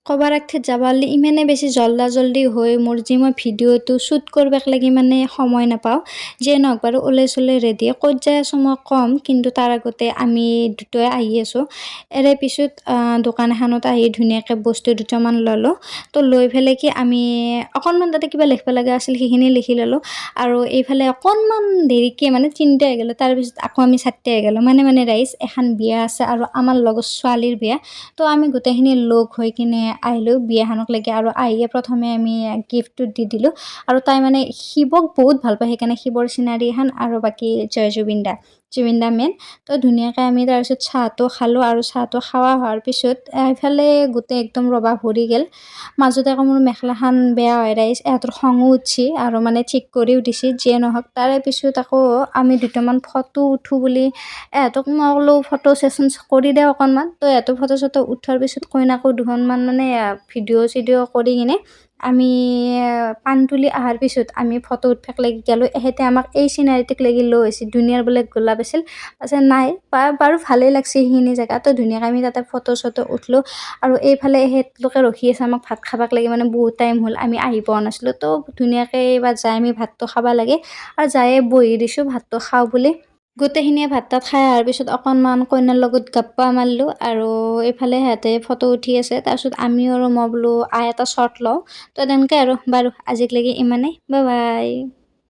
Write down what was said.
ক'বা ৰাখতে যাবালি ইমানে বেছি জল্দা-জল্দি হৈ মোৰ যে মই ভিডিঅ'টো শ্বুট কৰবাক লাগি মানে সময় নাপাওঁ। যিয়ে নহওক বাৰু ওলাই-চোলাই ৰেডি ক'ত যাই আছোঁ মই ক'ম, কিন্তু তাৰ আগতে আমি দুটাই আহি আছোঁ। এৰে পিছত দোকান এখনত আহি ধুনীয়াকৈ বস্তু দুটামান ল'লোঁ। তো লৈ পেলাই কি আমি অকণমান তাতে কিবা লিখিব লগা আছিল সেইখিনি লিখি ল'লোঁ আৰু এইফালে অকণমান দেৰিকৈ মানে তিনিটা হৈ গ'লো। তাৰপিছত আকৌ আমি চাৰিটা হৈ গ'লো। মানে ৰাইজ এখন বিয়া আছে আৰু আমাৰ লগৰ ছোৱালীৰ বিয়া। তো আমি গোটেইখিনি লগ হৈ কিনে আহিলোঁ বিয়াখনক লৈকে আৰু আহিয়ে প্ৰথমে আমি গিফ্টটো দি দিলোঁ আৰু তাই মানে শিৱক বহুত ভাল পায় সেইকাৰণে শিৱৰ চিনাৰী এখন আৰু বাকী জুবিন দা মেইন। তো ধুনীয়াকৈ আমি তাৰপিছত চাহটো খালোঁ আৰু চাহটো খোৱা হোৱাৰ পিছত এইফালে গোটেই একদম ৰভা ভৰি গ'ল। মাজতে আকৌ মোৰ মেখেলাখন বেয়া হৈ ৰাইজ ইহঁতৰ খঙো উঠছি আৰু মানে ঠিক কৰিও দিছে যিয়ে নহওক। তাৰে পিছত আকৌ আমি দুটামান ফটো উঠোঁ বুলি ইহঁতক মই ক'লোঁ ফটো ছেশ্যন কৰি দে অকণমান। তো ইহঁতৰ ফটো চটো উঠাৰ পিছত কইনাকো দুখনমান মানে ভিডিঅ' চিডিঅ' কৰি কিনে আমি পাণতুলি অহাৰ পিছত আমি ফটো উঠিব লাগি গ'লোঁ। এহেঁতে আমাক এই চিনাৰীটোক লাগি লৈ আহিছে দুনিয়াৰ বোলে গোলাপ আছিল। তাৰপিছত নাই বাৰু ভালেই লাগছে সেইখিনি জেগাতো ধুনীয়াকৈ আমি তাতে ফটো চটো উঠিলোঁ আৰু এইফালে এহেঁতলোকে ৰখি আছে আমাক ভাত খাবাক লাগি মানে বহুত টাইম হ'ল আমি আহি পোৱা নাছিলোঁ। তো ধুনীয়াকৈ এইবাৰ যাই আমি ভাতটো খাব লাগে আৰু যায়ে বহি দিছোঁ ভাতটো খাওঁ বুলি। গোটেইখিনিয়ে ভাত তাত খাই অহাৰ পিছত অকণমান কইনাৰ লগত গাপ্পা মাৰিলোঁ আৰু এইফালে সিহঁতে ফটো উঠি আছে। তাৰপিছত আমিও আৰু মই বোলো এটা শ্বট লওঁ। তো তেনেকৈ আৰু বাৰু আজিক লাগি ইমানেই, বাই বাই।